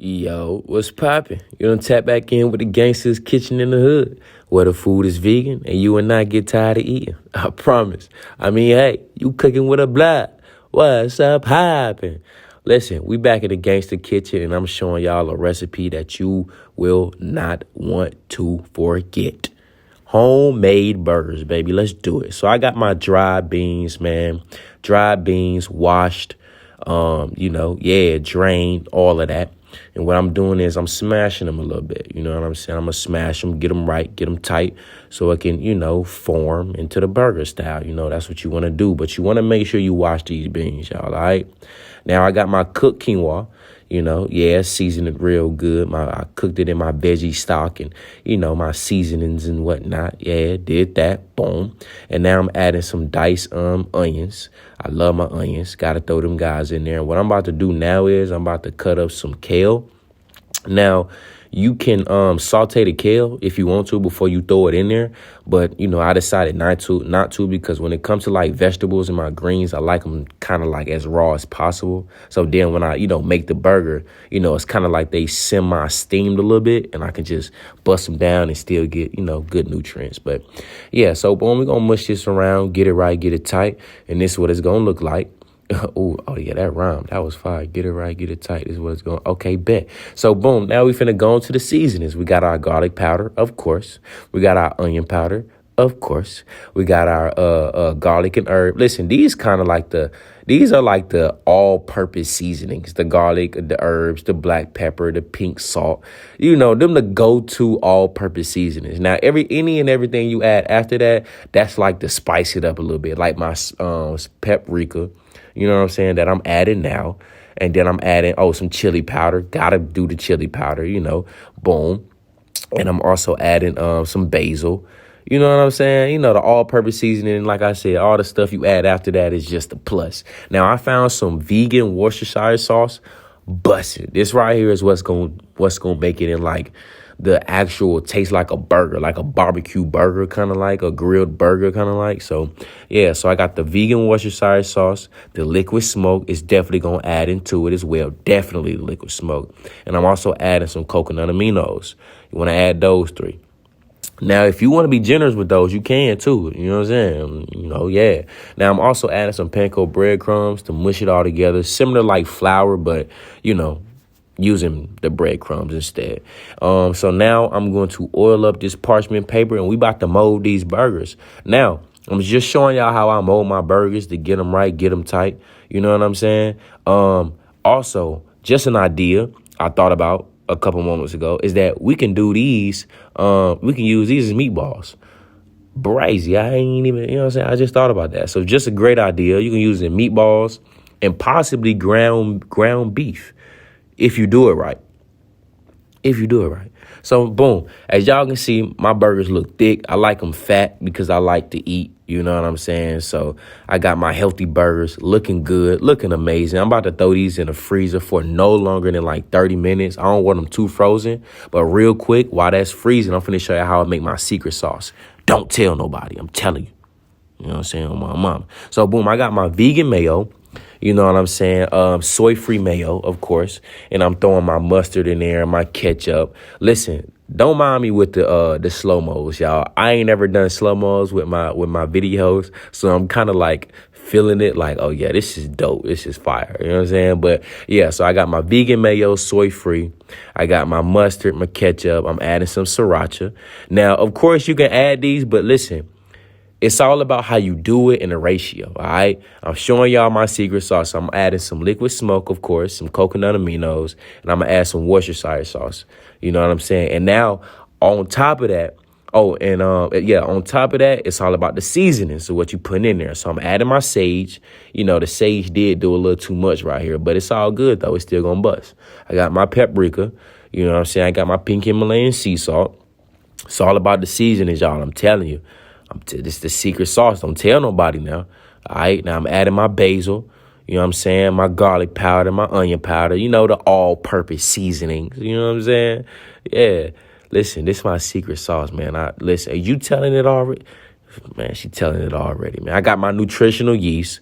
Yo, what's poppin'? You done tap back in with the Gangsta's Kitchen in the Hood, where the food is vegan and you and I get tired of eating. I promise. I mean, hey, you cooking with a blood. What's up poppin'? Listen, we back at the Gangsta Kitchen and I'm showing y'all a recipe that you will not want to forget. Homemade burgers, baby. Let's do it. So I got my dried beans, man. Dried beans, washed, drained, all of that. And what I'm doing is I'm smashing them a little bit. You know what I'm saying? I'm going to smash them, get them right, get them tight so it can, form into the burger style. That's what you want to do. But you want to make sure you wash these beans, y'all, all right? Now, I got my cooked quinoa, seasoned it real good. I cooked it in my veggie stock and, my seasonings and whatnot. Yeah, did that. Boom. And now I'm adding some diced onions. I love my onions. Got to throw them guys in there. And what I'm about to do now is I'm about to cut up some kale. Now, you can saute the kale if you want to before you throw it in there. But, I decided not to because when it comes to like vegetables and my greens, I like them kind of like as raw as possible. So then when I, make the burger, it's kind of like they semi-steamed a little bit and I can just bust them down and still get, good nutrients. But yeah, so boom, we're going to mush this around, get it right, get it tight. And this is what it's going to look like. Oh yeah, that rhymed. That was fire. Get it right, get it tight. This is what it's going. Okay, bet. So boom, now we finna go into the seasonings. We got our garlic powder, of course. We got our onion powder, of course. We got our garlic and herb. Listen, these are like the all-purpose seasonings. The garlic, the herbs, the black pepper, the pink salt. Them the go-to all-purpose seasonings. Now, any and everything you add after that, that's like to spice it up a little bit. Like my paprika. You know what I'm saying, that I'm adding now. And then I'm adding, some chili powder. Gotta do the chili powder, boom. And I'm also adding some basil. You know what I'm saying? The all-purpose seasoning, like I said, all the stuff you add after that is just a plus. Now, I found some vegan Worcestershire sauce. Busted. This right here is what's gonna make it in like the actual taste like a burger, like a barbecue burger, kind of like a grilled burger, kind of like. So, yeah, so I got the vegan Worcestershire sauce. The liquid smoke is definitely going to add into it as well. Definitely the liquid smoke. And I'm also adding some coconut aminos. You want to add those three. Now, if you want to be generous with those, you can too. You know what I'm saying? Yeah. Now, I'm also adding some panko breadcrumbs to mush it all together. Similar like flour, but, using the breadcrumbs instead. So now I'm going to oil up this parchment paper and we about to mold these burgers. Now, I'm just showing y'all how I mold my burgers to get them right, get them tight. You know what I'm saying? Also, just an idea I thought about a couple moments ago is that we can do these, we can use these as meatballs. Brazy. I ain't even, you know what I'm saying? I just thought about that. So just a great idea. You can use it in meatballs and possibly ground beef. If you do it right. So, boom. As y'all can see, my burgers look thick. I like them fat because I like to eat. You know what I'm saying? So, I got my healthy burgers looking good, looking amazing. I'm about to throw these in the freezer for no longer than like 30 minutes. I don't want them too frozen. But real quick, while that's freezing, I'm finna show you how I make my secret sauce. Don't tell nobody. I'm telling you. You know what I'm saying? On my mama. So, boom, I got my vegan mayo. You know what I'm saying? Soy-free mayo, of course. And I'm throwing my mustard in there, my ketchup. Listen, don't mind me with the slow-mos, y'all. I ain't never done slow-mos with my videos. So I'm kind of like feeling it like, oh, yeah, this is dope. This is fire. You know what I'm saying? But, yeah, so I got my vegan mayo, soy-free. I got my mustard, my ketchup. I'm adding some sriracha. Now, of course, you can add these, but listen. It's all about how you do it in the ratio, all right? I'm showing y'all my secret sauce. So I'm adding some liquid smoke, of course, some coconut aminos, and I'm going to add some Worcestershire sauce. You know what I'm saying? And now, on top of that, on top of that, it's all about the seasoning, so what you put in there. So I'm adding my sage. The sage did do a little too much right here, but it's all good, though. It's still going to bust. I got my paprika. You know what I'm saying? I got my pink Himalayan sea salt. It's all about the seasonings, y'all. I'm telling you. This is the secret sauce. Don't tell nobody now. All right. Now I'm adding my basil. You know what I'm saying? My garlic powder, my onion powder. The all-purpose seasonings. You know what I'm saying? Yeah. Listen, this is my secret sauce, man. Listen, are you telling it already? Man, she telling it already, man. I got my nutritional yeast.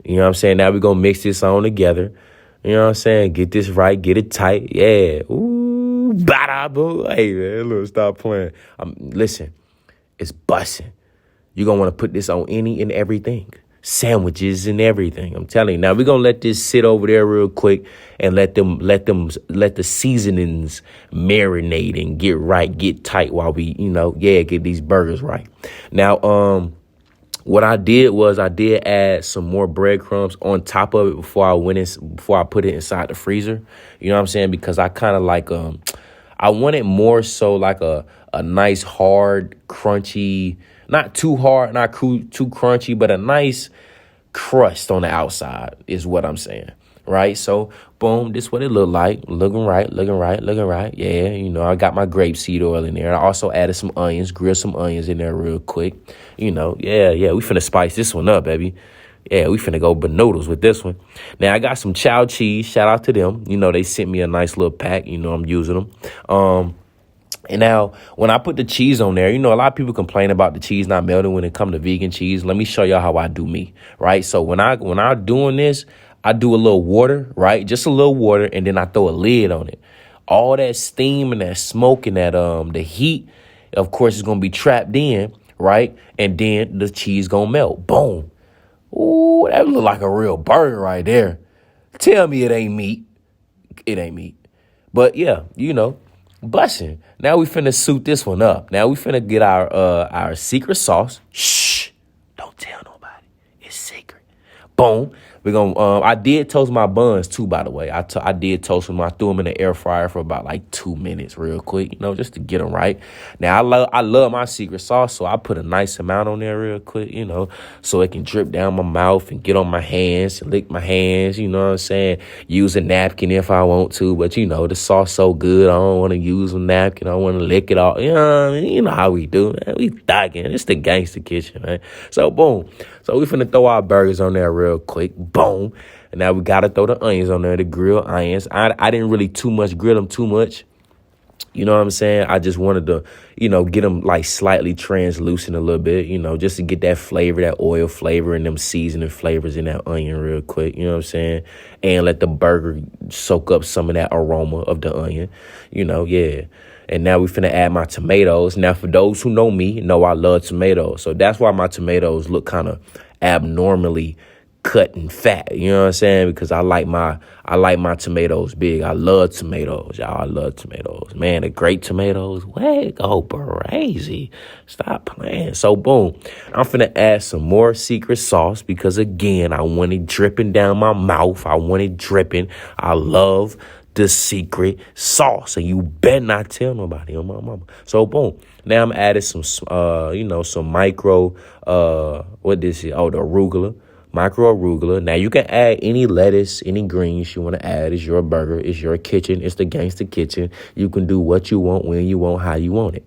You know what I'm saying? Now we're going to mix this on together. You know what I'm saying? Get this right, get it tight. Yeah. Ooh, bada boo. Hey, man, look, stop playing. Listen, it's busting. You're going to want to put this on any and everything. Sandwiches and everything. I'm telling you. Now, we're going to let this sit over there real quick and let the seasonings marinate and get right, get tight while we, get these burgers right. Now, what I did was I did add some more breadcrumbs on top of it before I put it inside the freezer. You know what I'm saying? Because I kind of like I want it more so like a nice hard, crunchy, not too hard, not too crunchy, but a nice crust on the outside is what I'm saying. Right? So, boom, this is what it looked like. Looking right. Yeah, I got my grapeseed oil in there. I also added some onions, grilled some onions in there real quick. We finna spice this one up, baby. Yeah, we finna go banoodles with this one. Now, I got some chow cheese. Shout out to them. They sent me a nice little pack. I'm using them. And now, when I put the cheese on there, a lot of people complain about the cheese not melting when it comes to vegan cheese. Let me show y'all how I do me, right? So when I'm doing this, I do a little water, right? Just a little water, and then I throw a lid on it. All that steam and that smoke and that the heat, of course, is gonna be trapped in, right? And then the cheese gonna melt. Boom. Ooh, that look like a real burger right there. Tell me it ain't meat. It ain't meat. But yeah, bussin'. Now we finna suit this one up. Now we finna get our secret sauce. Shh. Don't tell nobody. It's secret. Boom. We're gonna. I did toast my buns too, by the way. I did toast them. I threw them in the air fryer for about like 2 minutes, real quick, just to get them right. Now I love my secret sauce, so I put a nice amount on there, real quick, so it can drip down my mouth and get on my hands, lick my hands. You know what I'm saying? Use a napkin if I want to, but the sauce so good, I don't want to use a napkin. I want to lick it all. You know what I mean? You know how we do, man. We thugging. It's the Gangsta kitchen, man. So boom. So we finna throw our burgers on there real quick. Boom. And now we got to throw the onions on there, the grilled onions. I didn't really grill them too much. You know what I'm saying? I just wanted to, get them like slightly translucent a little bit, just to get that flavor, that oil flavor and them seasoning flavors in that onion real quick. You know what I'm saying? And let the burger soak up some of that aroma of the onion, yeah. And now we finna add my tomatoes. Now, for those who know me, know I love tomatoes. So that's why my tomatoes look kind of abnormally cut and fat. You know what I'm saying? Because I like my tomatoes big. I love tomatoes, y'all. I love tomatoes. Man, the great tomatoes, way go crazy. Stop playing. So boom, I'm finna add some more secret sauce because again, I want it dripping down my mouth. I want it dripping. I love the secret sauce, and you better not tell nobody on my mama. So boom, now I'm adding some some micro what is it? Oh, the arugula. Micro arugula. Now you can add any lettuce, any greens you want to add. It's your burger. It's your kitchen. It's the Gangsta kitchen. You can do what you want, when you want, how you want it.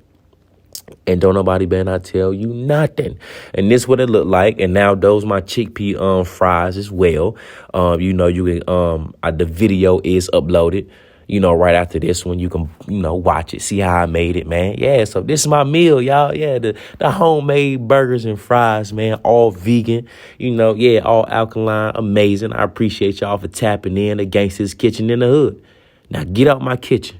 And don't nobody better not tell you nothing. And this what it look like. And now those my chickpea fries as well. You can the video is uploaded. Right after this one, you can, watch it, see how I made it, man. Yeah, so this is my meal, y'all. Yeah, the homemade burgers and fries, man, all vegan, all alkaline, amazing. I appreciate y'all for tapping in the Gangsta's Kitchen in the Hood. Now get out my kitchen.